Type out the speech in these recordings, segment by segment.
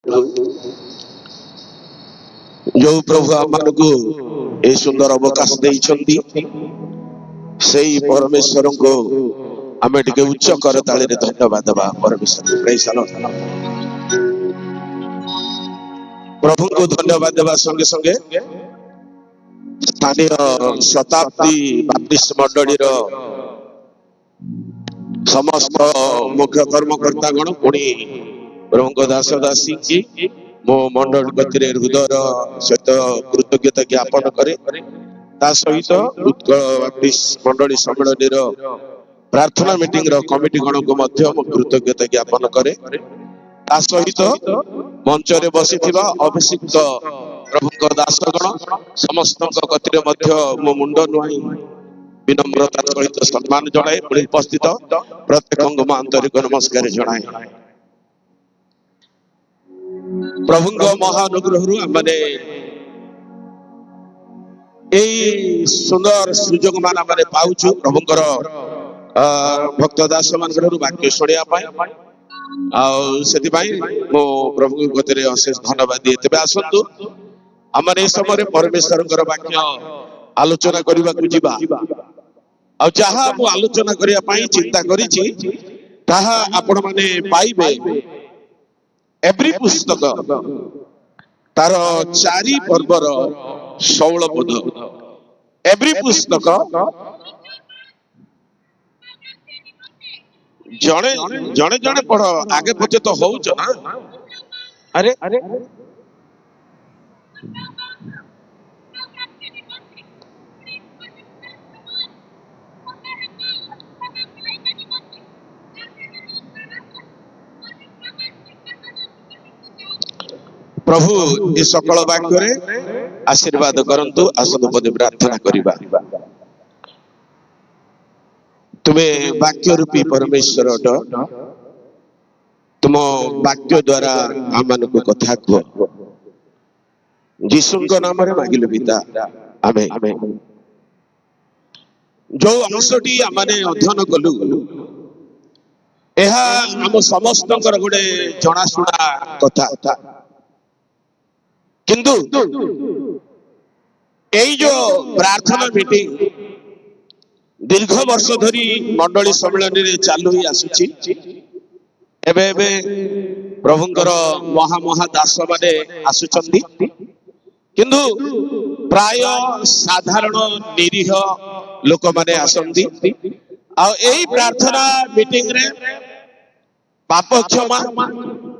जो प्रभु आमको ए सुंदर अवकाश देइछंती सेई परमेश्वर को आमे टिके उच्च करताली रे धन्यवाद देबा। परमेश्वर प्रेज द लॉर्ड। प्रभु को धन्यवाद देबा संगे संगे स्थानीय शताब्दी बाप्टिस्ट मंडली रो समस्त मुख्य कर्मकर्ता गण पुणी प्रभु दास दासी की मो मंडल गति हृदय सहित कृतज्ञता ज्ञापन करे। ता सहित उत्कल बाप्टिस्ट मंडली सम्मेलन प्रार्थना मीटिंग रो कमिटी गण को मध्य मो कृतज्ञता ज्ञापन करे। ता सहित मंच रे बसिथिबा अभिषिक्त प्रभु दास गण समस्त गति मध्य मो मुंड नुआई विनम्रता सहित सम्मान जनाए उपस्थित प्रत्येक आंतरिक नमस्कार जनाए। प्रभु महानुग्रह माने सुंदर सुजोग मान पाऊचु प्रभुंकर भक्त दास मान वाक्य शुणा मो प्रभु गति अशेष धन्यवाद दिए। तेज आसतु आम ए समय परमेश्वर वाक्य आलोचना करने को जीवा आ जहा मु आलोचना करने चिंता करिछि ताहा आपण माने पाइबे एवरी पुस्तक तार 4 पर्वर 16 पद एवरी पुस्तक जड़े जड़े जड़े पढ़ आगे पचे तो हो ना। अरे प्रभु ये सकल वाक्य आशीर्वाद करंतु। आसनु पदे प्रार्थना करिबा। तुम्हें वाक्य रूपी परमेश्वर तुम वाक्य द्वारा आम को कथा कह जीशु नाम मागिलु पिता आमेन। जो अंशटी आम अध्ययन कलु यह आम समस्त गोटे जनाशुना कथा किंतु यही जो प्रार्थना मीटिंग दीर्घ वर्ष धरी मंडली सम्मेलन रे चालू ही आसुची। एबे एबे प्रभुंकर महा महा दास माने आसुचंदी किंतु प्राय साधारण निरीह लोक माने आसंती। आ एही प्रार्थना मीटिंग रे पाप क्षमा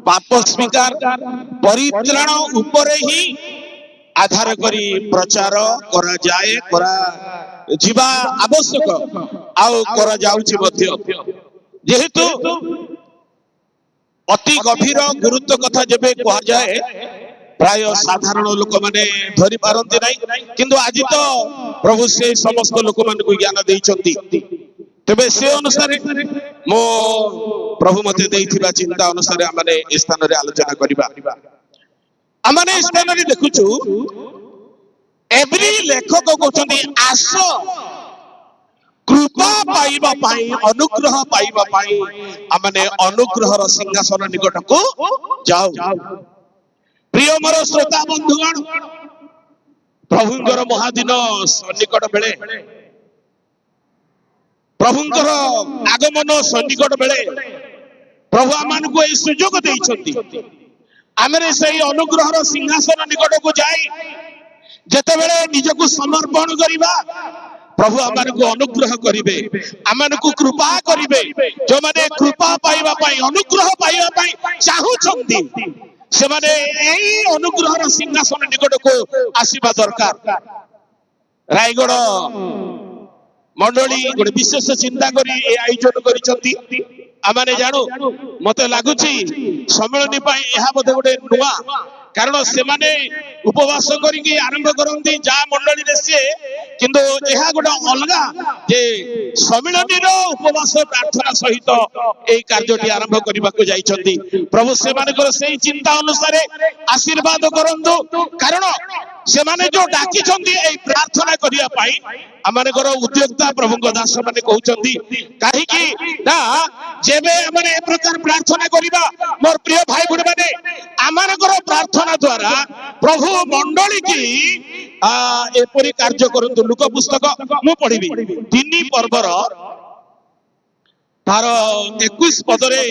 पाप स्वीकार परित्राण उपरे ही आधार करी प्रचार करा जाए करा जीवा आवश्यक आउ करा जाउची मध्य जेहेतु अति गभीर गुरुत्व कथा जेबे कहा जाए प्राय साधारण लोक माने धरि पारंती नै किंतु आज तो प्रभु से समस्त लोक मान को ज्ञान देइचंती। तबे से अनुसार मो प्रभु मते देइथिबा चिंता अनुसार आमने स्थान रे आलोचना करिबा। आमने स्थान रे देखुछु एवरी लेखक कहते आस कृपा पाइबा पाई अनुग्रह पाइबा पाई आमने अनुग्रह रो सिंहासन निकट को जाओ। प्रिय मोर श्रोता बंधुगण प्रभुंकर महादिन सन्निकट बेले प्रभुंकर आगमन सन्निकट बेले प्रभु आमान को ए सुजोग देइछंती आमरे सही अनुग्रह रो सिंहासन निकट को जाई जेते बेले निजको समर्पण करिबा प्रभु आमान को अनुग्रह करिवे आमान को कृपा करिवे। जो माने कृपा पाइबा पाई अनुग्रह पाइबा पाई चाहू छंती से माने एई अनुग्रह रो सिंहासन निकट को आसीबा दरकार। रायगढ़ मंडली गोटे विशेष चिंता करी ए आयोजन करिसंती। आमाने जानु मते लागुची सम्मेलन पाई एहा बदे गोटे नुवा कारण से माने उपवास करिके आरंभ करंती जा मंडली रे से किंतु एहा गोटे अलगा जे सम्मेलन रो उपवास प्रार्थना सहित ए कार्यटी आरंभ करबा को जाइछंती। प्रभु से माने कर सेही चिंता अनुसार आशीर्वाद करंतु कारण ସେମାନେ ଯୋଉ ଡାକିଛନ୍ତି ଏଇ ପ୍ରାର୍ଥନା କରିବା ପାଇଁ ଆମମାନଙ୍କର ଉଦ୍ୟୋକ୍ତା ପ୍ରଭୁଙ୍କ ଦାସ ମାନେ କହୁଛନ୍ତି କାହିଁକି ନା ଯେବେ ଆମେ ଏ ପ୍ରକାର ପ୍ରାର୍ଥନା କରିବା ମୋର ପ୍ରିୟ ଭାଇ ଭଉଣୀ ମାନେ ଆମମାନଙ୍କର ପ୍ରାର୍ଥନା ଦ୍ୱାରା ପ୍ରଭୁ ମଣ୍ଡଳୀ କି ଏପରି କାର୍ଯ୍ୟ କରନ୍ତୁ। ଲୁକ ପୁସ୍ତକ ମୁଁ ପଢିବି 3 ପର୍ବର तार 21 पदरे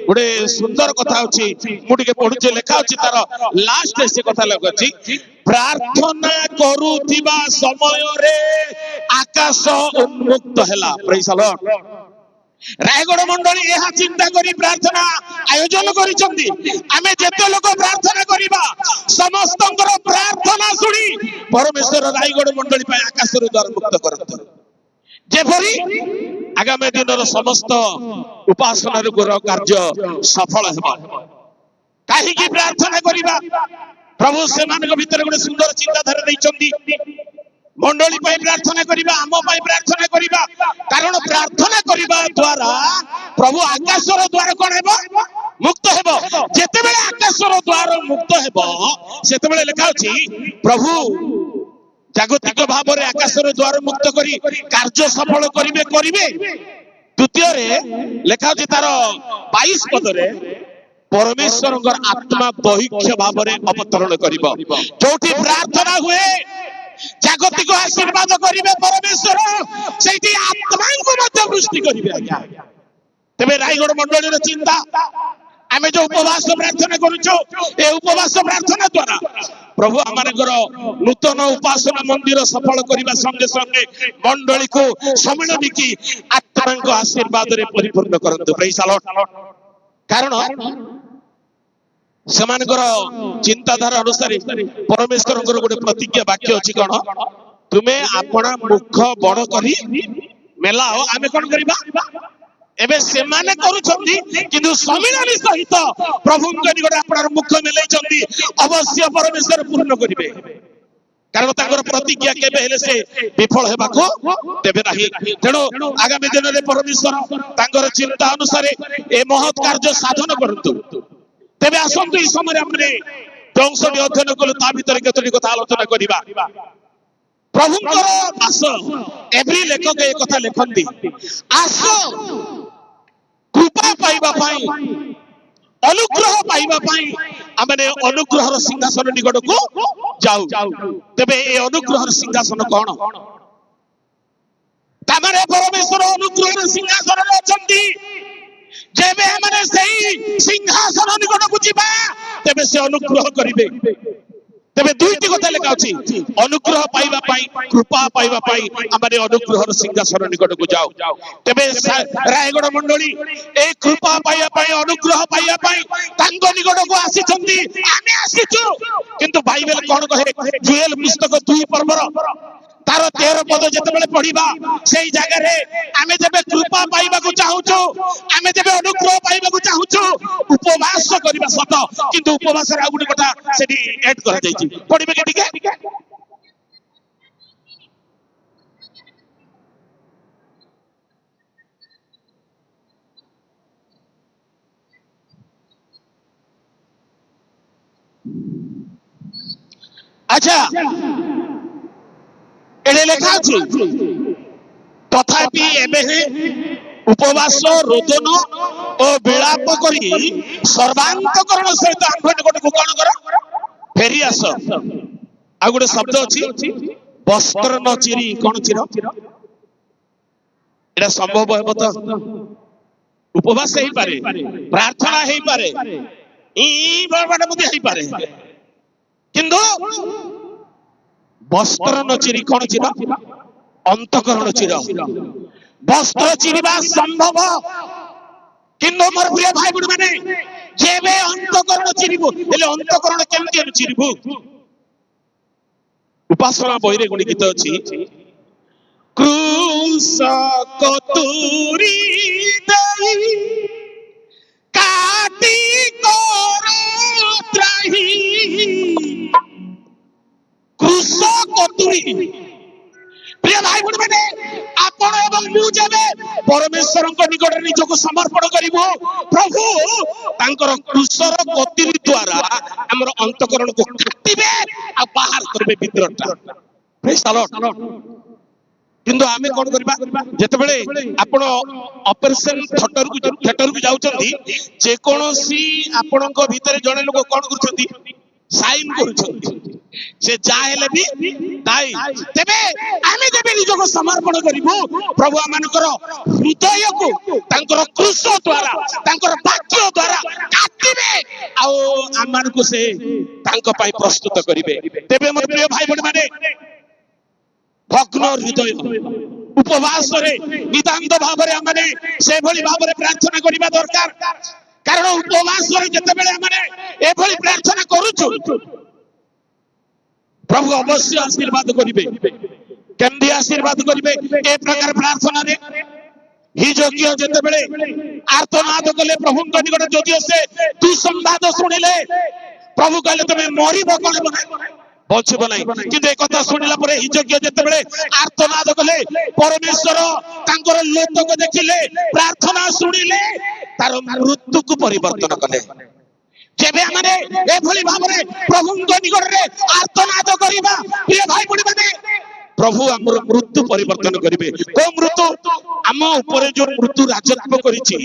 गोटे सुंदर कथा अच्छी मुझे पढ़ुचे लिखा अच्छी तार लास्ट से कथा लगुच प्रार्थना करुवा समय रे आकाश उन्मुक्त है। Praise the Lord. रायगढ़ मंडली यह चिंता करी प्रार्थना आयोजन करिसेंती आमे जेते लोक प्रार्थना करिबा समस्त प्रार्थना सुनी परमेश्वर रायगढ़ मंडली पे आकाश रे द्वार मुक्त करत जेपरी आगामी दिन समस्त उपासना कार्य सफल हेबा। कहीं प्रार्थना करिबा प्रभु से भीतर गोटे सुंदर चिंताधारा देइचंदी मंडली पाई प्रार्थना करिबा आम पाई प्रार्थना करिबा कारण प्रार्थना करिबा द्वारा प्रभु आकाशर द्वार कोन हेबो मुक्त हेबो। जेते बेले आकाशर द्वार मुक्त हेबो सेते बेले लिखा अछि प्रभु जागतिक भाव में आकाशर द्वार मुक्त करी कार्य सफल करिवे करिवे। द्वितीय रे लिखा अछि तार 22 पदरे परमेश्वर आत्मा दैहिक भाव में अवतरण करिबो। जोठी प्रार्थना हुए जागतिक आशीर्वाद करिवे परमेश्वर सेठी आत्मा को मध्य वृष्टि करिवे। आज्ञा तबे रायगढ़ मंडली रे चिंता आमे जो उपवास प्रार्थना करूछो ए उपवास प्रार्थना द्वारा प्रभु आमानकर नूतन उपासना मंदिर सफल करबा संगे संगे मंडली को सम्मिलन की आत्मा को आशीर्वाद रे परिपूर्ण करंतु। Praise the Lord. कारण समानकर चिंताधारा अनुसार परमेश्वर गोटे प्रतिज्ञा वाक्य अछि कोन तुमे आपना मुख बड़ करी मेलाओ आमे कोन करबा एबे सेमाने करूछंती किंतु सम्मिलन सहित प्रभु निकट आपनार मुख मेलैछंती अवश्य परमेश्वर पूर्ण करिवे कारण तांकर प्रतिज्ञा केबे हेले से विफल हेबाको देबे नाही। तेणु आगामी दिन रे परमेश्वर तांकर चिंता अनुसार ए महत् कार्य साधन करंतु। तेबे आसंतु ई समय हमने दंशनी अध्ययन कलु ता भीतर केतोटी कथा आलोचना करिबा। प्रभुଙ୍କର दास एवरी लेखक ए कथा लेखंती आस कृपा पाइबा पाई अनुग्रह पाइबा पाई आमे अनुग्रहर सिंहासन निकट को जाऊ। तेबे ए अनुग्रहर सिंहासन कोन तमरे परमेश्वर अनुग्रहर सिंहासन अछंती जेबे हमने सही सिंहासन निकट को जिबा तेबे से अनुग्रह करिवे। तेबे दुईटी कथा लेखा अछि अनुग्रह पाइबा पाई कृपा पाइबा पाई आमे अनुग्रहर सिंहासन निकट को जाऊ। तेबे रायगढ़ मंडली ए कृपा पाइबा पाई अनुग्रह पाइबा पाई तांग निकट को आसीछंती आमे आसीछु किंतु बाइबल कोन कहे जुएल पुस्तक 2 पर्वर तार 13 पद जते बेले पढिबा सेही जगह रे आमे जेबे कृपा पाइबा को चाहूछु आमे जेबे अनुग्रह पाइबा को चाहूछु उपवास करिबा सत किंतु उपवास रे आगुडी कथा सेठी ऐड करा जाईची पढिबे के ठीक है। अच्छा एडे लेखा अछि तथापि एबे उपवास रोदन और विलाप करी सर्वांतकरण सहित आंभ निकट को कोन कर फेरी आस। आ गोटे शब्द अछि वस्त्र न चिरी कोन चिर एटा संभव हेबो त उपवास हेई पारे प्रार्थना हेई पारे ई बडबड बुद्धि हेई पारे किंतु वस्त्र न चिरी कोन चिर अंतकरण चिर वस्त्र चिरिबा संभव किंतु मोर प्रिय भाई बुढ़ माने जेबे अंतकरण चिरिबो हेले अंतकरण केमति चिरिबो। उपासना बहिरे गुणी गीत अछि क्रूस कतुरी दई काटी करो त्राही क्रूस कतुरी। प्रिय भाई बहन माने आपण एवं मु जेबे परमेश्वर निकट निजको समर्पण करिवो प्रभु तांकर क्रूसर कतुरी द्वारा हमर अंतकरण को काटिबे ଆଉ ବାହାର କରିବେ ଭିତରଟା। ପ୍ରେଜ୍ ଦ ଲର୍ଡ। କିନ୍ତୁ ଆମେ କଣ କରିବା, ଯେତେବେଳେ ଆପଣ ଅପରେସନ ଥିଏଟରକୁ ଯାଉଛନ୍ତି, ଯେକୌଣସି ଆପଣଙ୍କ ଭିତରେ ଜଣେ ଲୋକ କଣ କରୁଛନ୍ତି, ସାଇନ୍ କରୁଛନ୍ତି, ସେ ଯାହା ହେଲେ ବି ଦାୟୀ। ତେବେ ଆମେ ଯେବେ ନିଜକୁ ସମର୍ପଣ କରିବୁ, ପ୍ରଭୁ ଆମମାନଙ୍କର ହୃଦୟକୁ ତାଙ୍କର କ୍ରୁଶ ଦ୍ୱାରା, ତାଙ୍କର ବାକ୍ୟ ଦ୍ୱାରା କାଟିବେ, ଆଉ ଆମମାନଙ୍କୁ ସେ ତାଙ୍କ ପାଇଁ ପ୍ରସ୍ତୁତ କରିବେ। ତେବେ ମୋର ପ୍ରିୟ ଭାଇ ଭଉଣୀ ମାନେ, ଭଗ୍ନ ହୃଦୟ ଉପବାସରେ ନିତାନ୍ତ ଭାବରେ ଆମେ ସେଭଳି ଭାବରେ ପ୍ରାର୍ଥନା କରିବା ଦରକାର। କାରଣ ଉପବାସରେ ଯେତେବେଳେ ଆମେ ଏଭଳି ପ୍ରାର୍ଥନା କରୁଛୁ, ପ୍ରଭୁ ଅବଶ୍ୟ ଆଶୀର୍ବାଦ କରିବେ। କେମିତି ଆଶୀର୍ବାଦ କରିବେ? ଏ ପ୍ରକାର ପ୍ରାର୍ଥନାରେ ହିଜକିୟ ଯେତେବେଳେ ଆର୍ତ୍ତନାଦ କଲେ ପ୍ରଭୁଙ୍କ ନିକଟରେ, ଯଦିଓ ସେ ଦୁଃସମ୍ବାଦ ଶୁଣିଲେ, ପ୍ରଭୁ କହିଲେ ତମେ ମରିବ କଣ ବଞ୍ଚିବ ନାହିଁ। କିନ୍ତୁ ଏ କଥା ଶୁଣିଲା ପରେ ହିଜକିୟ ଯେତେବେଳେ ଆର୍ତ୍ତନାଦ କଲେ, ପରମେଶ୍ୱର ତାଙ୍କର ଲୋତକ ଦେଖିଲେ, ପ୍ରାର୍ଥନା ଶୁଣିଲେ, ତାର ମୃତ୍ୟୁକୁ ପରିବର୍ତ୍ତନ କଲେ। ଯେବେ ଆମେ ଏଭଳି ଭାବରେ ପ୍ରଭୁଙ୍କ ନିକଟରେ ଆର୍ତ୍ତନାଦ କରିବା, ପ୍ରିୟ ଭାଇ ଭଉଣୀ ମାନେ, ପ୍ରଭୁ ଆମର ମୃତ୍ୟୁ ପରିବର୍ତ୍ତନ କରିବେ। କୋଉ ମୃତ୍ୟୁ? ଆମ ଉପରେ ଯୋଉ ମୃତ୍ୟୁ ରାଜତ୍ବ କରିଛି,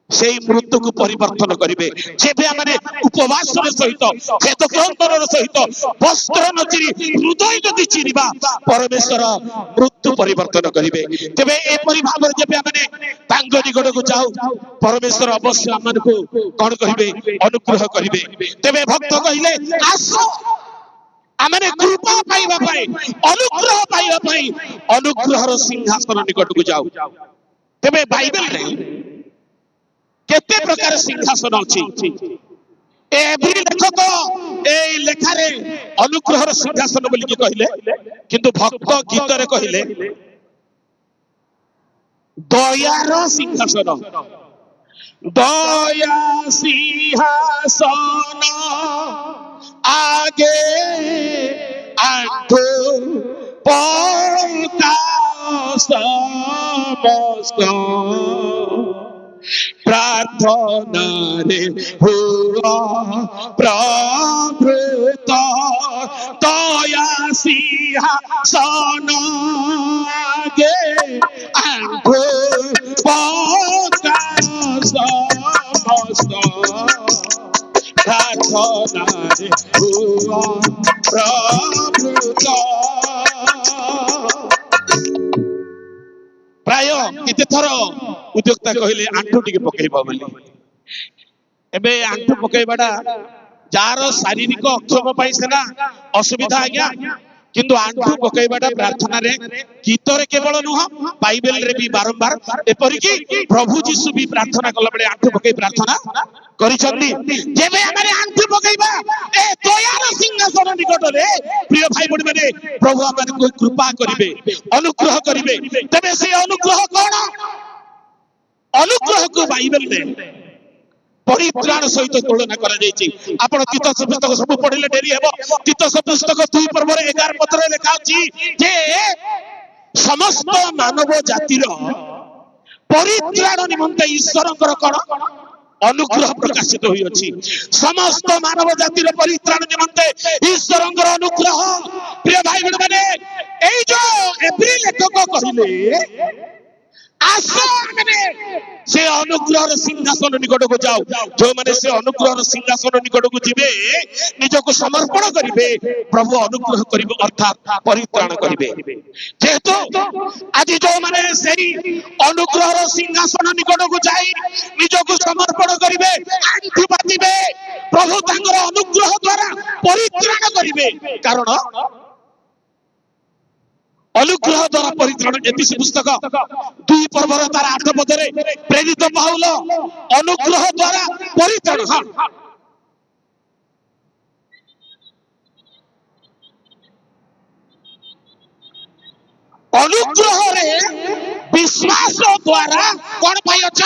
সেই মৃত্যুକୁ ପରିବର୍ତ୍ତନ କରିବେ। ଯେବେ ଆମେ ଉପବାସର ସହିତ, ଖେଦ କ୍ରନ୍ଦନର ସହିତ ବସ୍ତ୍ର ନ ଚିରି ହୃଦୟ ଯଦି ଚିରିବା, ପରମେଶ୍ୱର ମୃତ୍ୟୁ ପରିବର୍ତ୍ତନ କରିବେ। ତେବେ ଏପରି ଭାବରେ ଯେବେ ଆମେ ତାଙ୍କ ନିକଟକୁ ଯାଉ, ପରମେଶ୍ୱର ଅବଶ୍ୟ ଆମମାନଙ୍କୁ କଣ କରିବେ? ଅନୁଗ୍ରହ କରିବେ। ତେବେ ଭକ୍ତ କହିଲେ, ଆସ ଆମେ କୃପା ପାଇବା ପାଇଁ, ଅନୁଗ୍ରହ ପାଇବା ପାଇଁ ଅନୁଗ୍ରହର ସିଂହାସନ ନିକଟକୁ ଯାଉ। ତେବେ ବାଇବେଲରେ କେତେ ପ୍ରକାର ସିଂହାସନ ଅଛି? ଏଭଳି ଲେଖକ এই লেখারে অনুগ্রহর সিংহাসন বলি কহিলে, কিন্তু ভক্ত গীতরে কহিলে দয়ার সিংহাসন। দয়া সিংহাসন আগে আঁঠু পকা সমস্ত প্রার্থনারে হুয়া প্রভৃত দয়া সিংহাসন আগে আঁঠু পকা সমস্ত প্রার্থনারে হুয়া প্রভৃত। প্রায় কেতে থর উদ্যোক্তা কহিলে আঁঠু টিকে পকাইব ବୋଲି। ଏବେ ଆଣ୍ଠୁ ପକାଇବାଟା ଯାହାର ଶାରୀରିକ ଅକ୍ଷମ ପାଇଁ ସେନା ଅସୁବିଧା ଆଜ୍ଞା, କିନ୍ତୁ ଆଣ୍ଠୁ ପକାଇବାଟା ପ୍ରାର୍ଥନାରେ ଗୀତରେ କେବଳ ନୁହଁ, ବାଇବେଲରେ ବି ବାରମ୍ବାର, ଏପରିକି ପ୍ରଭୁ ଯୀଶୁ ବି ପ୍ରାର୍ଥନା କଲା ବେଳେ ଆଣ୍ଠୁ ପକାଇ ପ୍ରାର୍ଥନା କରିଛନ୍ତି। ଯେବେ ଆମେ ଆଣ୍ଠୁ ପକାଇବା ଏ ଦୟାର ସିଂହାସନ ନିକଟରେ, ପ୍ରିୟ ଭାଇ ଭଉଣୀ ମାନେ, ପ୍ରଭୁ ଆମମାନଙ୍କୁ କୃପା କରିବେ, ଅନୁଗ୍ରହ କରିବେ। ତେବେ ସେ ଅନୁଗ୍ରହ କଣ? ଅନୁଗ୍ରହକୁ ବାଇବେଲରେ ପରିତ୍ରାଣ ସହିତ ତୁଳନା କରାଯାଇଛି। ଆପଣ ତୀତସ ପୁସ୍ତକ ସବୁ ପଢିଲେ ଡେରି ହେବ। ତୀତସ ପୁସ୍ତକ 2 ପର୍ବରେ 11 ପତ୍ରରେ ଲେଖା ଅଛି ଯେ ସମସ୍ତ ମାନବ ଜାତିର ପରିତ୍ରାଣ ନିମନ୍ତେ ଈଶ୍ୱରଙ୍କର କଣ ଅନୁଗ୍ରହ ପ୍ରକାଶିତ ହୋଇଅଛି। ସମସ୍ତ ମାନବ ଜାତିର ପରିତ୍ରାଣ ନିମନ୍ତେ ଈଶ୍ୱରଙ୍କର ଅନୁଗ୍ରହ। ପ୍ରିୟ ଭାଇ ଭଉଣୀ ମାନେ, ଏଇ ଯୋଉ ଏଭ୍ରି ଲେଖକ କହିଲେ ଆସ ଆମେ ସେ ଅନୁଗ୍ରହର ସିଂହାସନ ନିକଟକୁ ଯାଉ। ଯୋଉମାନେ ସେ ଅନୁଗ୍ରହର ସିଂହାସନ ନିକଟକୁ ଯିବେ, ନିଜକୁ ସମର୍ପଣ କରିବେ, ପ୍ରଭୁ ଅନୁଗ୍ରହ କରିବେ, ଅର୍ଥାତ୍ ପରିତ୍ରାଣ କରିବେ। ଯେହେତୁ ଆଜି ଯୋଉମାନେ ସେଇ ଅନୁଗ୍ରହର ସିଂହାସନ ନିକଟକୁ ଯାଇ ନିଜକୁ ସମର୍ପଣ କରିବେ, ଆଣ୍ଠୁ ପାତିବେ, ପ୍ରଭୁ ତାଙ୍କର ଅନୁଗ୍ରହ ଦ୍ୱାରା ପରିତ୍ରାଣ କରିବେ। କାରଣ ଅନୁଗ୍ରହ ଦ୍ୱାରା ପରିତ୍ରାଣ। ଏଫେସୀ ପୁସ୍ତକ 2 ପର୍ବର ତାର 8 ପଦରେ ପ୍ରେରିତ ପାଉଲ ଅନୁଗ୍ରହ ଦ୍ୱାରା ପରିତ୍ରାଣ। ଅନୁଗ୍ରହରେ ବିଶ୍ୱାସ ଦ୍ୱାରା କଣ ପାଇଁ ଅଛ?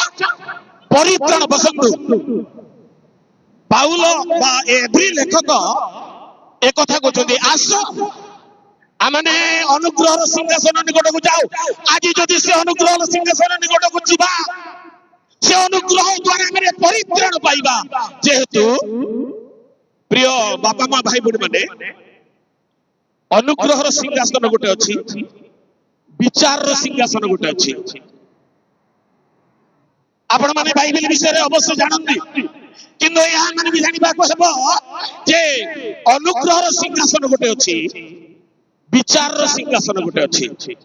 ପରିତ୍ରାଣ। ବସନ୍ତୁ, ପାଉଲ ବା ଏଭ୍ରି ଲେଖକ একথা কହୁଛନ୍ତି, ଆସ ଆମେ ଅନୁଗ୍ରହର ସିଂହାସନ ନିକଟକୁ ଯାଉ। ଆଜି ଯଦି ସେ ଅନୁଗ୍ରହର ସିଂହାସନ ନିକଟକୁ ଯିବା, ସେ ଅନୁଗ୍ରହ ଦ୍ୱାରା ଆମେ ପରିତ୍ରାଣ ପାଇବା। ଯେହେତୁ ପ୍ରିୟ बापा माँ भाई भौणी माने अनुग्रहर सिंहासन गोटे अच्छी विचार सिंहासन गोटे अच्छी आपण माने बाइबल विषय अवश्य जानती किंतु यहाँ माने भी जानिबा को हेबो जे अनुग्रहर सिंहासन गोटे अच्छी विचार सिंहासन गोटे अच्छी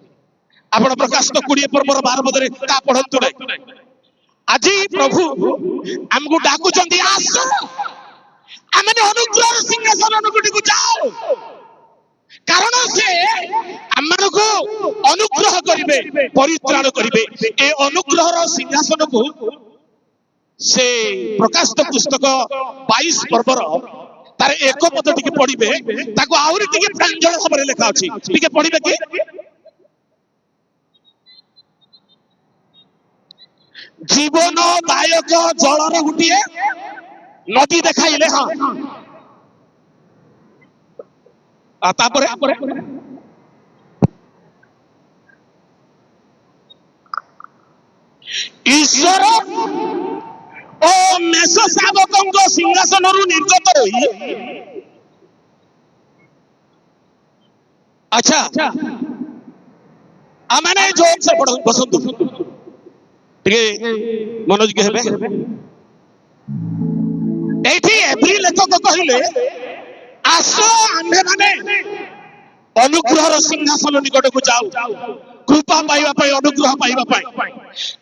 आपण प्रकाशित 20 पर्वर 12 पदरे ता पढंतु नै आज प्रभु हमको डाकुचंदी आस आमे अनुग्रहर सिंहासन गुटी को जाओ कारण से हमको अनुग्रह करिवे परित्राण करिवे ए अनुग्रहर सिंहासन को से प्रकाशित पुस्तक 22 पर्वर तार एक पद टिके पढिबे ताको आउरी टिके प्रांजल भाबरे लेखा अछि टिके पढिबे कि जीवन दायक जलर गुटिए नदी देखाइले हाँ तापरे ईश्वर ओ मेष शावकों सिंहासन निर्गत रही अच्छा आमने जो से बसंतु मनोज के हेबे एठी एप्रिल लेखक कहले आसो आम्भे माने अनुग्रहर सिंहासन निकट को जाऊ कृपा पाइबा पाई अनुग्रह पाइबा पाई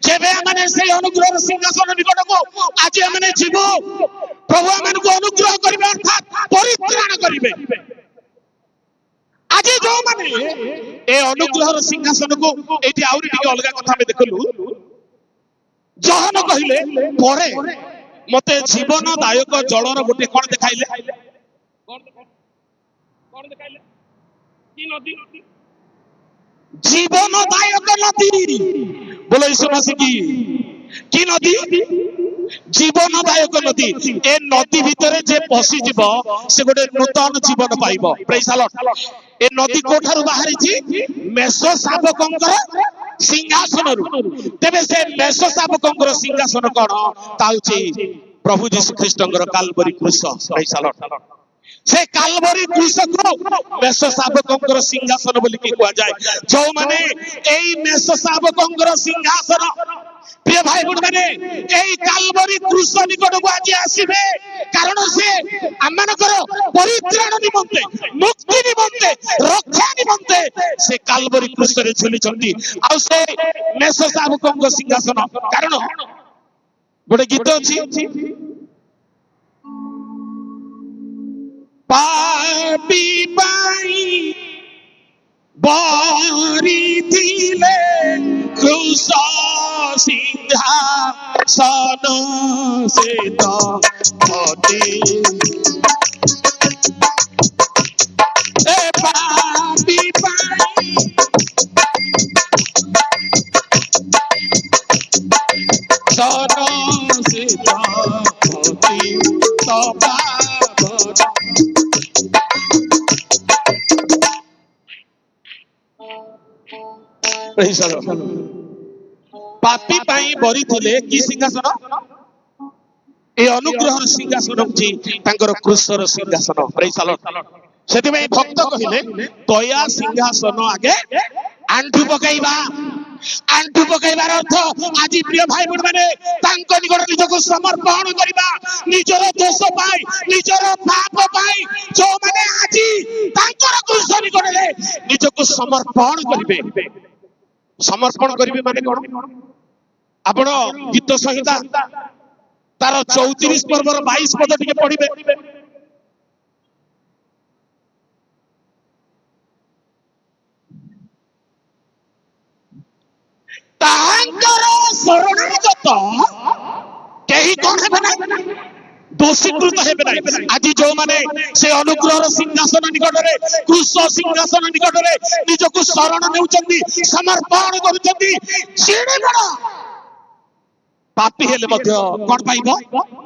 जेबे माने से अनुग्रहर सिंहासन निकट को आज माने जीवो प्रभु हमन को अनुग्रह करिवे अर्थात परित्राण करिवे आज जो माने ए अनुग्रहर सिंहासन को एठी आउरी टिके अलगा कथा में देखलु जहन कहिले परे मते जीवन दायक जलर गोटे कोन देखाइले कि नदी जीवन दायक नदी बोलो यीशु मसीह की नदी जीवन दायक नदी ए नदी भितरे जे पसी जीव से गोटे नूतन जीवन पाइबो प्रेज द लॉर्ड ए नदी कोठारु बाहरी छी मेष शावकंकर सिंहासन तेबे से मेष शावकंकर सिंहासन कोन ताउची प्रभु यीशु ख्रीष्टंकर काल्वरी क्रूस प्रेज द लॉर्ड से काल्वरी क्रूस को मेष शावकंकर सिंहासन बोली कि कुआ जाय जो माने एई मेष शावकंकर सिंहासन प्रिय भाई बहन माने एई काल्वरी क्रूस निकट को आज आसीबे कारण से हमनकर परित्राण निमंते मुक्ति निमंते रक्षा निमंते से काल्वरी क्रूस रे झुली चंदी आ से मेष शावकंकर सिंहासन कारण गोटे गीत अछि पापी पाई बारी दिले क्रूस सिंहासन से तो होती ए पापी पाई सन से तो होती तो पापी पाई बरी थिले की सिंहासन ए अनुग्रहर सिंहासन छी तांकर क्रूसर सिंहासन प्रेज द लॉर्ड सेति में भक्त कहिले दया सिंहासन आगे आंठू पकाइबार अर्थ आज प्रिय भाई बहन माने तांको निकट निजको समर्पण करिबा निजर दोष पाई निजर पाप पाई जो माने आज तांकर क्रूस निकट रे निजको समर्पण करिवे समर्पण करिवे माने कोन आपण गीत संहिता तार 34 पर्वर 22 पद टिके पढिबे तांकर शरणागत केही कोन हेबे ना दोषीकृत हेबे ना आज जो माने से अनुग्रहर सिंहासन निकट रे क्रूस सिंहासन निकट रे निजको शरण नेउचंदी समर्पण करूचंदी सीडे बड़ पापी हेले मध्य कोन पाइबो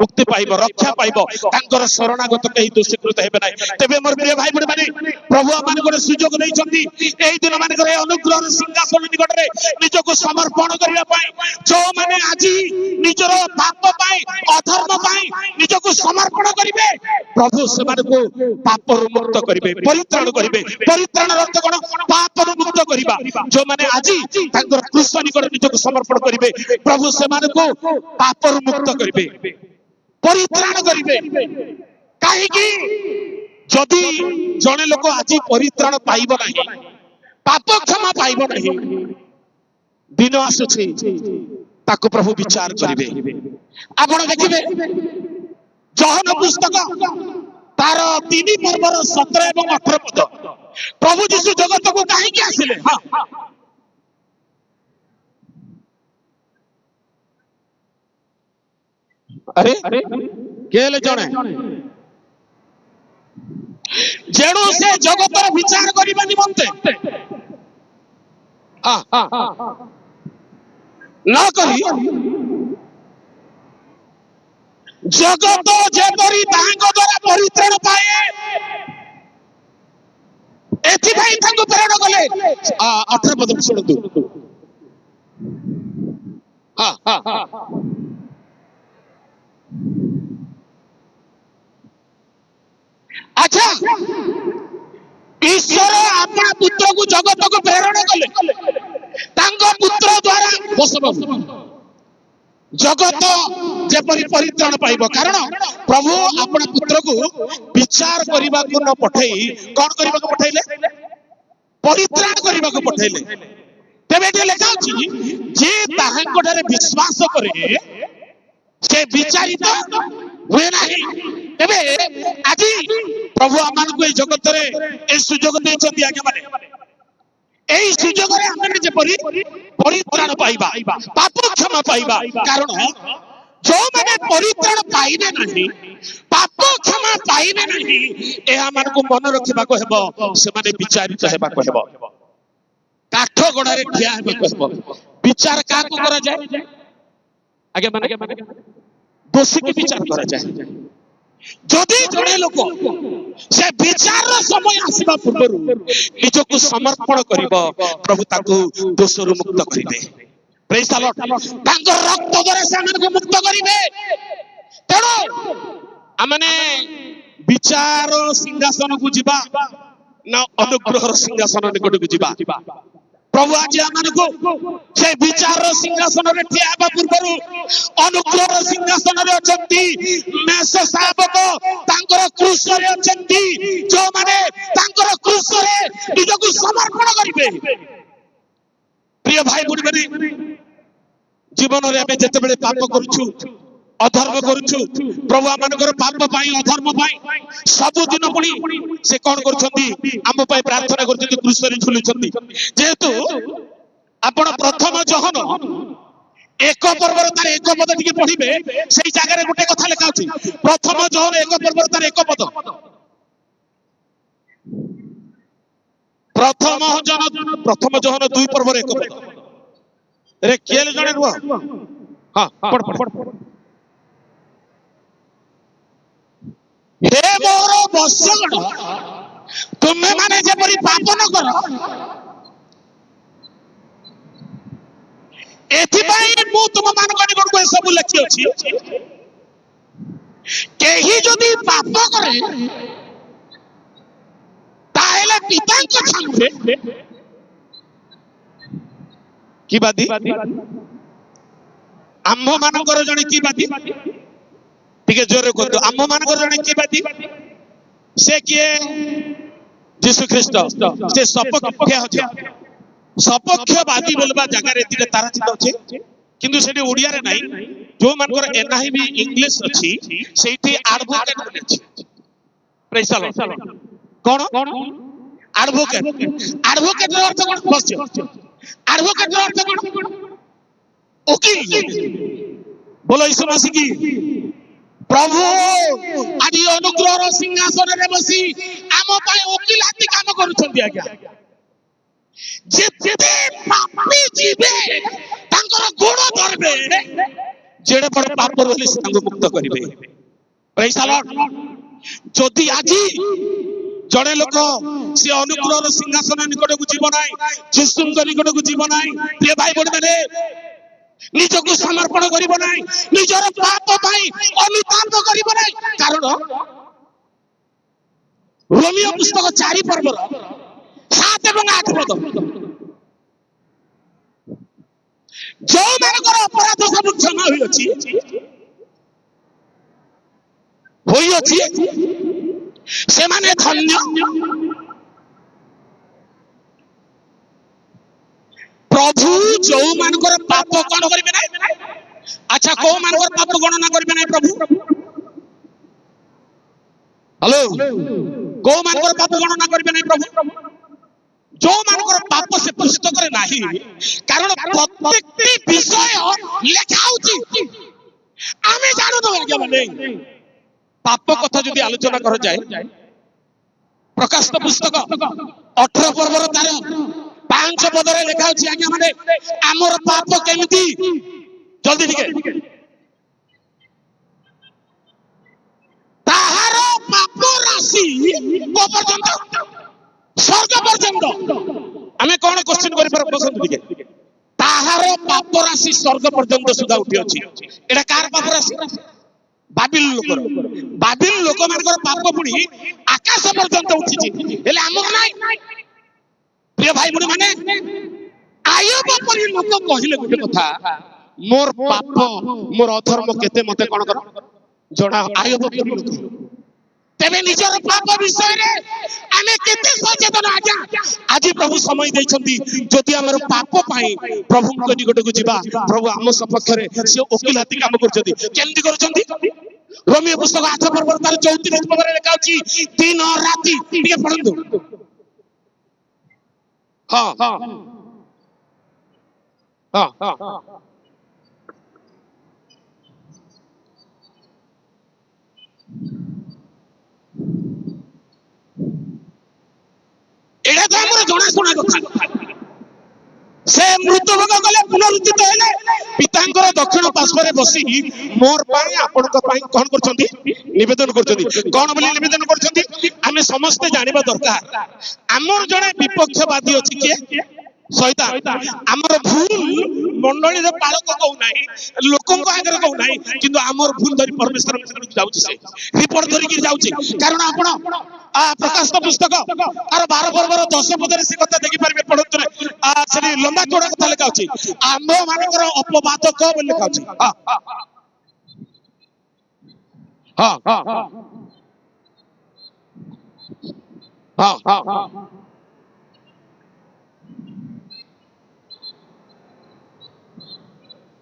मुक्ति पाइबो रक्षा पाइबो तांकर शरणागत कहि दोषीकृत हेबे नै तबे मोर प्रिय भाई बड़ माने प्रभु आमान को सुयोग नै छथि एई दिन मान करे अनुग्रह सिंहासन निकट रे निजको समर्पण करिया पाई जो माने आजी निजरो पाप पाई अधर्म पाई निजको समर्पण करिवे प्रभु से मान को पाप रु मुक्त करिवे परित्राण करिवे परित्राण अर्थ कोन पाप रु मुक्त करिबा जो माने आजी तांकर क्रूस निकट निजको समर्पण करिवे प्रभु से मान को पापर मुक्त करिवे परित्राण करिवे काहे कि जदि जने लोक आज परित्राण पाइबो नाही पाप क्षमा पाइबो नाही दिन आसुछि ताको प्रभु विचार करिवे आपण देखिबे जोहन पुस्तक तार 3 पर्वर 17 एवं 18 पद प्रभु यीशु जगत को काहे कि आसिले हां अरे केले जणे जेणु से जगतर विचार करिबा निमंते न करी जगत जेपरी तांको द्वारा परित्राण पाए एथि भाई तांको प्रेरणा कले 18 पद सुनतु अच्छा ईश्वर अपना पुत्र को जगत को प्रेरणा कले तांको पुत्र द्वारा बसबस जगत जेपरी परित्राण पाइबो कारण प्रभु अपना पुत्र को विचार करबा को न पठेई कोन करबा को पठेइले परित्राण करबा को पठेइले तेबे जे लेखा अछि जे ताहांको ठारे विश्वास करे से विचारित हुए नाही तेबे आज प्रभु आमान को जगत रे ए सुयोग देछथि आगे माने एई सुयोग रे हमने जे परित्राण पाइबा पाप क्षमा पाइबा कारण जो माने परित्राण पाइबे नाही पाप क्षमा पाइबे नाही ए आमान को मन रखिबा को हेबो से माने विचारित हेबा को हेबो काठ गडा रे ठिया हेबा को हेबो विचार का को करा जाय आगे माने दोषी की विचार करा जाए जदि जड़े लोक से विचार समय आसवा पूर्व निजको समर्पण करिबो प्रभु ताको दोषरु मुक्त करिवे प्रेज द लॉर्ड तांको रक्त द्वारा से को मुक्त करिवे तेणु आमने विचार सिंहासन को जिबा ना अनुग्रह सिंहासन निकट को जिबा प्रभु आज आमनको से विचार सिंहासन रे ठियाबा पूर्वरु अनुग्रह सिंहासन रे अछंती मेष शावक तांकर क्रूस रे अछंती जो माने तांकर क्रूस रे निजको समर्पण करिवे प्रिय भाई बुढ़ी माने जीवन रे हमें जते बेले पाप करूछु अधर्म करूछु प्रभु आमनकर पाप पाई अधर्म पाई सब दिन पुणी से कोन करछंती आम पाई प्रार्थना करछंती क्रूस रे झुलुछंती जेहेतु आपण प्रथम जोहन एक पर्वर तार एक पद टिके पढिबे सेई जागा रे गोटे कथा लेखा अछि प्रथम जोहन एक पर्वर तार एक पद प्रथम जोहन दुई पर्वर एक पद रे केले जणे रुआ हां पढ़ हे मोर बसगण तुम्हें माने जेपरी पाप न कर एथिपाई मु तुम मानक निकट को सब लिखि अछि केही जदि पाप करे ताहेले पिता के सामने की बादी आम्भ मानकर जने की बादी टिके जोरे को आम्भ मानकर जने की बादी से किए यीशु ख्रीष्ट से सपक्ष होचे सपक्षवादी बोलबा जगह रे तिके तारा चित अछि किंतु सेठी ओडिया रे नाही जो मानकर एनआईवी इंग्लिश अछि सेठी एडवोकेट बोले अछि प्रेज द लॉर्ड कोन एडवोकेट एडवोकेट रो अर्थ कोन बस एडवोकेट रो अर्थ कोन वकील बोलो यीशु मसीह की प्रभु आदि अनुग्रह सिंहासन रे बसी आम पाई वकीलाती काम करूछंती आज्ञा जेते पापी जीवे तांकर गुण धरबे जेड़े बड़ पाप रही से मुक्त करेंगे। Praise the Lord. जदि आज जड़े लोक सी अनुग्रह सिंहासन निकट को जीव ना जीशु निकट को जीव ना प्रिय भाई बहन मैंने निजको समर्पण करिब ना निजर पाप पाई अनुताप करिब ना कारण रोमियो पुस्तक 4 पर्वर 7 और 8 पद जो मानकर अपराध सब क्षमा होई अछि से माने धन्य प्रभु जो मानकर पाप कौन करिबे ना। अच्छा को मानकर पाप गणना करिबे ना प्रभु। हेलो को मानकर पाप गणना करिबे ना प्रभु। जो मानकर पाप से पुस्तक रे नाही कारण प्रत्येक विषय लेखा होची आमे जानो तो आज्ञा माने पाप कथा जदि आलोचना कर जाए प्रकाशित पुस्तक 18 पर्वर तार 5 पदरे लेखा होची आज्ञा माने हमर पाप केमिति जल्दी ठीक ताहार पाप राशि को पर्यंत स्वर्ग पर्यंत आमे कोन क्वेश्चन करि पर पसंद ठीक ताहार पाप राशि स्वर्ग पर्यंत सुधा उठी अछि एटा कार पाप राशि बाबिल लोक मानकर पाप पुणी आकाश पर्यंत उठी हेले हमर नाही प्रिय भाई बहन माने आयब परि लोक कहिले गोटे कथा मोर पाप मोर अधर्म केते मते कोन कर जणा आयब परि लोक तेबे निजर पाप विषय रे आमे केते सचेतन आजा आज प्रभु समय दैछंती जदि हमर पाप पाई प्रभु को निकट को जीवा प्रभु हम सपक्ष रे से ओकिलाती काम करछंती केमती करछंती रोमियो पुस्तक 8 पर्वर तार 34 पद रे लिखा अछि दिन और राति टिके पढंतु। हां हां हां एडा तो हमर जणा सुना कथा से मृत्यु भोग गले पुनरुत्थित हेले पितांकर दक्षिण पार्श्व रे बसी मोर पाई आपन को पाई कोन करछंती निवेदन करछंती कोन बोली निवेदन करछंती आमे समस्त जानिबा दरकार हमर जणे विपक्षवादी अछि के शैतान हमर भूल मंडली रे पालक कहू नाही लोकन को आगे कहू नाही किंतु हमर भूल धरि परमेश्वर के जाउछि से रिपोर्ट धरि के जाउछि कारण आपण प्रकाशित पुस्तक आर 12 पर्वर 10 पदरे से कथा देखि परबे पढत रे से लंबा चौड़ा कथा लिखा अछि आम्भ मानकर अपवाद को बोल लिखा अछि। हां हां हां हां हां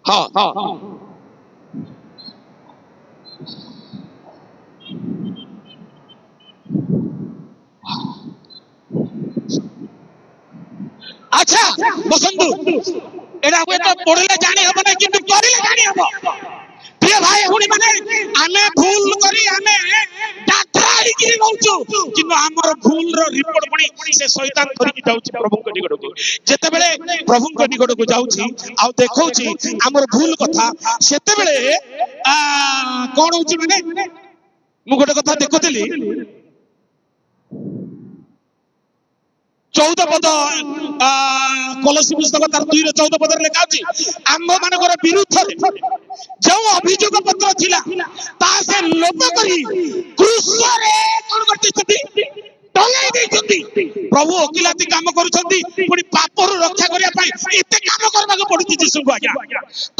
हां हां हां अच्छा बसंतु एडा हुए तो पढ़ले जानी हबो ना किंतु करिले जानी हबो प्रिय भाई हुनी माने आमे भूल करी आमे डाक्टराई की रहउछु किंतु हमर भूल रो रिपोर्ट पड़ी से शैतान धरि की जाउछि प्रभु को निकट को जेते बेले प्रभु को निकट को जाउछि आ देखौछि हमर भूल कथा सेते बेले कोन होछि माने मु गोटे कथा देखुतली 14 पद कलसी पुस्तक तार 2 रे 14 पद रे लिखा अछि आम्भ मानकर विरुद्ध जो अभियोग पत्र थिला ता से लोप करी क्रूस रे कोन करतिछथि टंगाई दैछथि प्रभु ओकिलाती काम करूछथि पुनी पापरु रक्षा करिया पई एते काम करबा को पडुछि जीसु को आज्ञा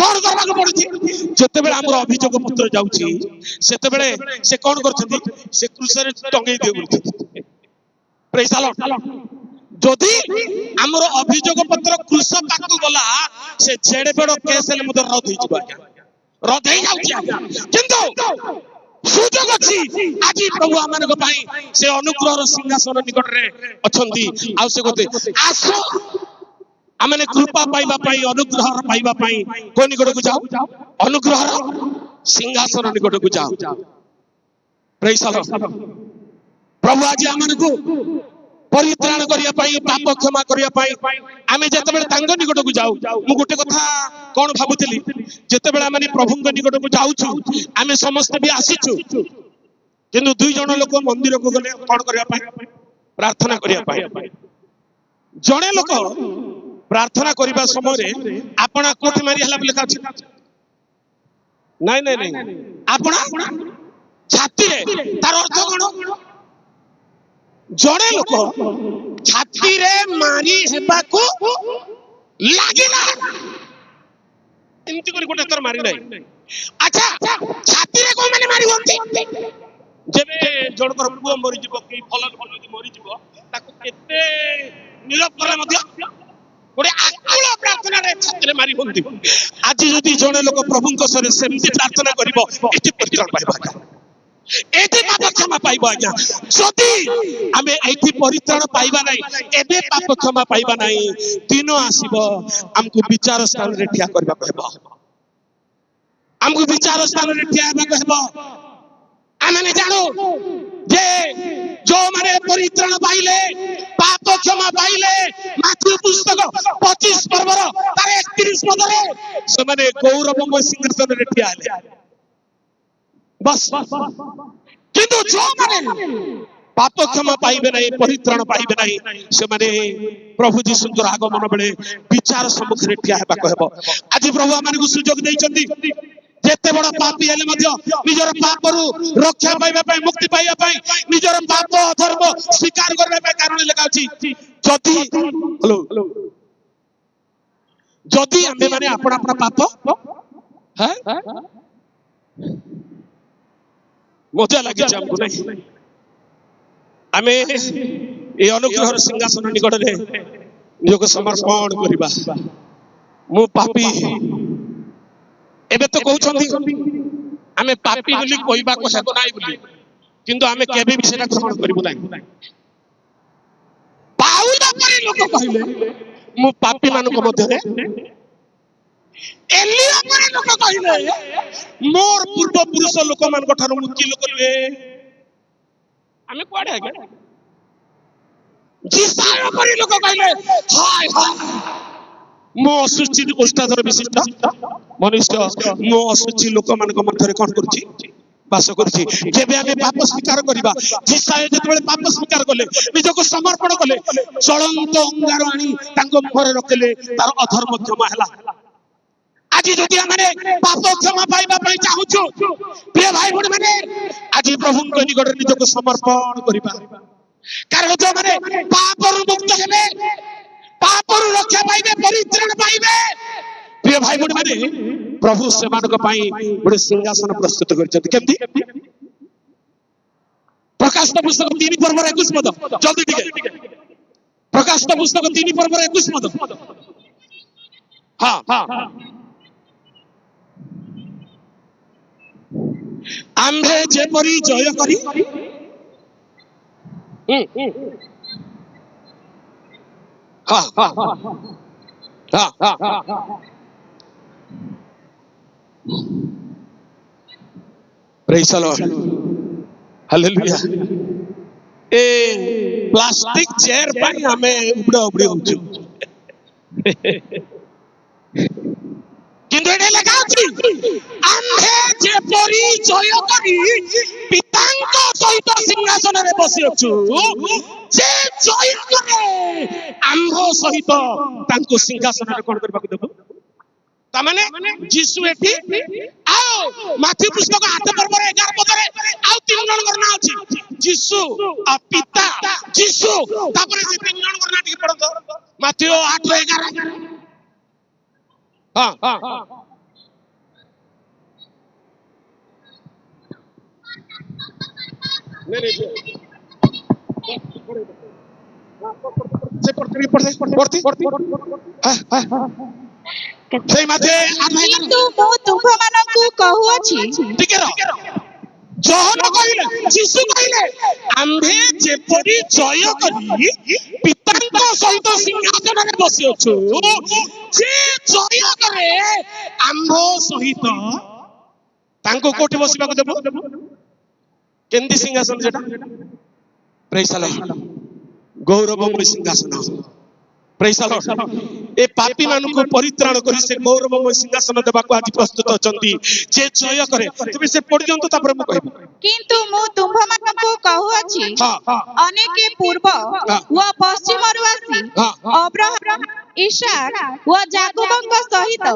कोन करबा को पडुछि जते बेले हमर अभियोग पत्र जाउछि सेते बेले से कोन करछथि से क्रूस रे टंगाई देउ प्रेज द लॉर्ड। जदि हमर अभियोग पत्र क्रूस पाकु गला से जेडे बेड केस ले मदर रद होई जिबा रद होई जाउछि किंतु सुजोग अछि आज प्रभु आमान को पाई से अनुग्रह रो सिंहासन निकट रे अछंती आ से गते आसो आमने कृपा पाइबा पाई अनुग्रह पाइबा पाई को निकट को जाओ अनुग्रह रो सिंहासन निकट को जाओ प्रेज द लॉर्ड। प्रभु आज आमान को परित्राण करिया पाई पाप क्षमा करिया पाई आमे जते बेले तांग निकट को जाऊ मु गोटे कथा कौन भावुली जितेबाला माने प्रभु निकट को जाऊछु आमे समस्त भी आसीछु किंतु दुई जन लोक मंदिर को गले कौन करबा प्रार्थना करबा जड़े लोक प्रार्थना करबा समय आपना कोठी मारी हला लिखा अछि नहीं नहीं नहीं आपना छाती रे तार अर्थ कोन जड़े लोक छाती रे मारी हेबा को लागिला एमती कोन गोटे तर मारी नाही अच्छा छाती रे को माने मारी होंती जेबे जणकर पुओ मरि जिवो कि फल फल मरि जिवो ताको केते निरप करे मध्य गोटे आकुल प्रार्थना रे छाती रे मारी होंती आज जदी जणे लोक प्रभुଙ୍କ सरे सेमती प्रार्थना करिवो एति परित्राण पाइबा एति पाप क्षमा पाइबा आज्ञा जदी आमे एति परित्राण पाइबा नै एबे पाप क्षमा पाइबा नै दिन आसीबो हमकु विचार स्थान रे ठिया करबा कहबो हमकु विचार स्थान रे ठिया करबा कहबो आमे जानो जे जो माने परित्राण पाइले पाप क्षमा पाइले माथु पुस्तक 25 पर्वर तार 31 पदरे से माने गौरवमय सिंहासन रे ठिया आले बस किंतु जो माने पाप क्षमा पाइबे नहीं परित्राण पाइबे नहीं से माने प्रभु जीशुଙ୍କର आगमन बेले विचार सम्मुख रे ठिया हेबा कहबो आज प्रभु माने को सुयोग दैचंती जेते बड़ पापी हेले मध्य निजर पापरु रक्षा पाइबा पई मुक्ति पाइबा पई निजर पाप अधर्म स्वीकार करबा पई कारण लेखा अछि जदी हेलो जदी आमे माने आपण आपण पाप हैं मजा लागे हमको नहीं आमे ए अनुग्रह सिंहासन निकट रे निजको समर्पण करिबा मु पापी एबे तो कहउछंती आमे पापी बोली कहबा को हेबो नाही बोली किंतु आमे केबे भी सेटा ग्रहण करिबो नाही पाउला परे लोक कहिले मु पापी मान को मध्य रे एलिया परे लोक कहिले मोर पूर्व पुरुष लोक मान को ठारो मुक्ति लोक रे आमे कोडे आगे जिसाय परे लोक कहिले हाय हाय मो असुचि उष्टाधर विशिष्ट मनुष्य मो असुचि लोक मान को मध्य रे कोन करछि वास करछि जेबे आमे पाप स्वीकार करिबा जिसाय जेतेबेले पाप स्वीकार करले निजको समर्पण करले चलंत अंगार आनी तांको मुखरे रखले तार अधर्म क्षमा हला आज जदि हमने पाप क्षमा पाइबा पई चाहूछु प्रिय भाई बहन माने आज प्रभुଙ୍କ निकट निजको समर्पण करिबा कारण जो माने पापरु मुक्त हेबे पापरु रक्षा पाइबे परित्राण पाइबे प्रिय भाई बहन माने प्रभु सेमानक पई गोटे सिंहासन प्रस्तुत करछथि केमति प्रकाश पुस्तक 3 पर्व 21 पद जल्दी टिके प्रकाश पुस्तक 3 पर्व 21 पद हां हां आम्भे जेपरी जय करी हाँ हाँ हाँ हाँ praise the lord hallelujah a plastic chair पाई हमें उबड़ा उबड़ी होछु किंतु एडे लेखा अछि आम्भे जे परिचय करी पितांक सहित सिंहासन रे बसी अछु जे जय करे आम्भ सहित तांको सिंहासन रे कोन करबा को देबो ता माने यीशु एठी आओ माथी पुस्तक 8 पर्व 11 पदरे आउ तीन जन करना अछि यीशु आ पिता यीशु तापर से तीन जन करना ठीक पड़तो माथी 8 11 हाँ हाँ नहीं କିନ୍ତୁ ମୁଁ ତୁମ୍ଭମାନଙ୍କୁ କହୁଅଛି ଜହନ କହିଲେ ଯୀଶୁ କହିଲେ ଆମ୍ଭେ ଯେପରି ଜୟ କରି ପିତାଙ୍କ ସହିତ ସିଂହାସନରେ ବସିଅଛୁ ଯେ ଜୟ କରେ ଆମ୍ଭ ସହିତ ତାଙ୍କୁ କୋଉଠି ବସିବାକୁ ଦେବ କେମିତି ସିଂହାସନ ସେଟା ପ୍ରେଜ୍ ଦ ଲର୍ଡ ଗୌରବମୟ ସିଂହାସନ Praise the Lord. ए पापी मानकु परित्राण करी से गौरवमय सिंहासन देबाकू आज प्रस्तुत अछंती जे जय करे तबे से पर्यंत तापर मु कहबो କିନ୍ତୁ ମୁଁ ତୁମ୍ଭମାନଙ୍କୁ କହୁଅଛି हां ଅନେକେ ପୂର୍ବ ଓ ପଶ୍ଚିମରୁ ଆସି ଅବ୍ରାହମ ଇସାକ ଓ ଯାକୋବଙ୍କ ସହିତ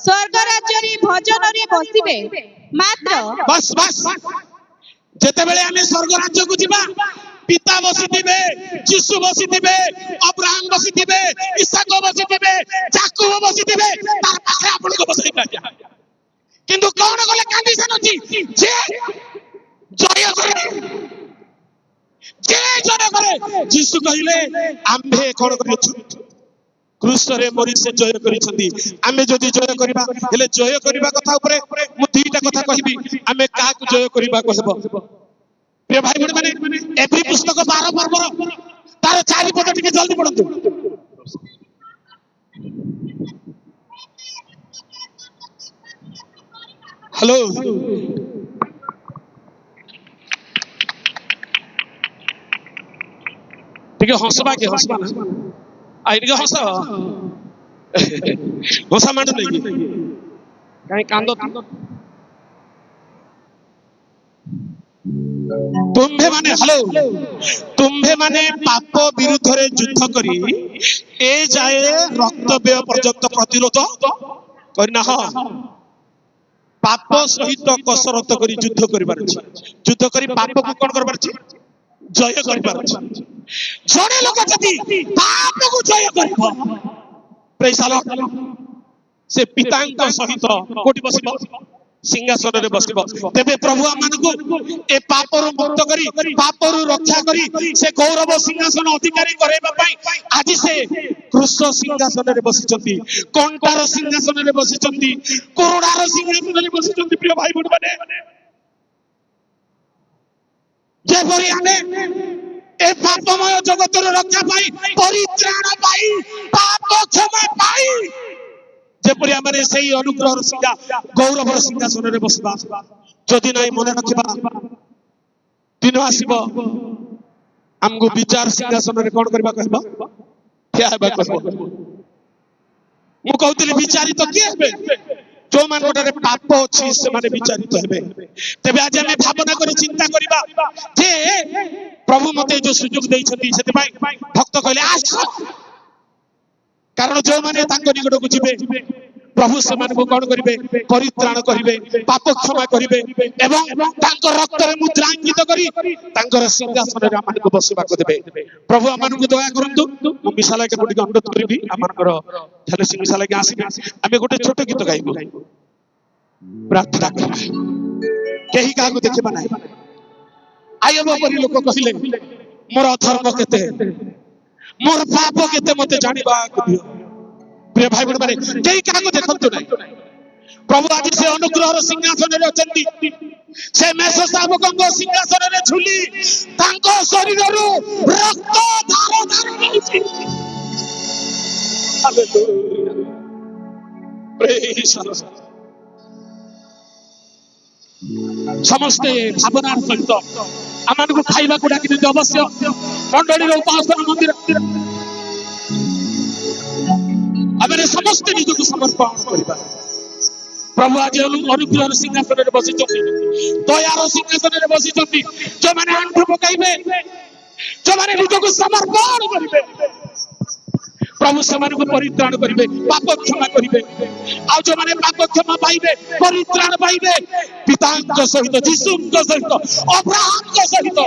ସ୍ୱର୍ଗ ରାଜ୍ୟରେ ଭୋଜନରେ ବସିବେ ମାତ୍ର बस बस जेतेबेले आमे स्वर्ग राज्य को जिबा पिता बसिथिबे यीशु बसिथिबे अब्राहम बसिथिबे इसहाक बसिथिबे याकूब बसिथिबे तार पाखे आपन को बसै पाया किंतु कोन गले कंडीशन अछि जे जय करे जे जय करे यीशु कहिले आम्भे कोन करिछु क्रूस रे मरि से जय करिसंती आमे जदि जय करिबा हेले जय करिबा कथा ऊपर मु दुईटा कथा कहिबी आमे काकू जय करिबा कहबो प्रिय भाई बहन माने एभि पुस्तक 12 पर्वर तार चारि पद टिके जल्दी पढନ୍ତୁ हेलो टिके हंसबा के हंसबा ना आई टिके हंस हंसा मांड नहीं काई कांदो तुम्भे माने हेलो तुम्भे माने पाप विरुद्ध रे युद्ध करी ए जाए रक्त व्यय पर्यंत प्रतिरोध करना ह पाप सहित कसरत करी युद्ध करिबार अछि युद्ध करी पाप को कोन करबार अछि जय करिबार अछि जणे लोक जति पाप को जय करबो प्रेज द लॉर्ड से पितांक सहित कोटि बसिबो सिंहासन रे बसिबो तेबे प्रभु आमानकु ए पापरु मुक्त करी पापरु रक्षा करी से गौरव सिंहासन अधिकारी करेबा पई आज से क्रूस सिंहासन रे बसिचंती कंटार सिंहासन रे बसिचंती करुणार सिंहासन रे बसिचंती प्रिय भाई बहन माने जे परि आमे ए पापमय जगतर रक्षा पाई परित्राण पाई पाप क्षमा पाई जेपरि आमे सेही अनुग्रह सिंहा गौरव सिंहासन रे बसबा जदि नाही मन रखिबा दिन आसीबो हमगु विचार सिंहासन रे कोन करबा कहबा क्या हेबा कहबो मु कहउतली विचारित के हेबे जो मान गोटे पाप अछि से माने विचारित हेबे तबे आज हमें भावना करी चिंता करिबा जे प्रभु मते जो सुयोग दैछथि सेते पई भक्त कहले आस कारण जो माने तांको निकट को जिबे प्रभु से मान को कोन करिवे परित्राण करिवे पाप क्षमा करिवे एवं तांको रक्त रे मुद्रांकित करी तांकर सिंहासन रे आमान को बसिबा को देबे प्रभु आमान को दया करंतु मु मिसाला के गुडी अनुरोध करबी आमानकर थाले सिंह मिसाला के आसी आमे गोटे छोट गीत गाइबो प्रार्थना करबा केही का को देखबा नाही आयब परि लोक कहिले मोर अधर्म केते मोर पाप केते मते जानिबा को दियो प्रिय भाई बहन माने केही का को देखंतु नाही प्रभु आज से अनुग्रह सिंहासन रे अछंती से मेष शावकଙ୍କ सिंहासन रे झुली तांको शरीर रु रक्त धार धार होउची हालेलुया प्रेज द लॉर्ड समस्ते भावनार सहित आमान को खाइबा को डाकी दे अवश्य मंडली रो उपासना मंदिर आमे समस्त निज को समर्पण करिबा प्रभु आज अनुग्रह सिंहासन रे बसिचंती दयार सिंहासन रे बसिचंती जो माने आंठु पकाइबे जो माने निज को समर्पण करिबे प्रभु समान को परित्राण करिवे पाप क्षमा करिवे आ जो माने पाप क्षमा पाइबे परित्राण पाइबे पितांक सहित यीशुंक सहित अब्राहमक सहित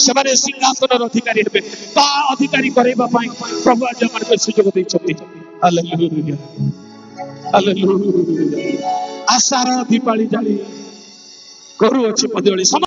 सेमाने सिंहासन अधिकारी हेबे ता अधिकारी करेबा पई प्रभु आज हमर के सुयोग दैछथि हालेलुया हालेलुया आशार दीपाली जाली करू अछि पदिवली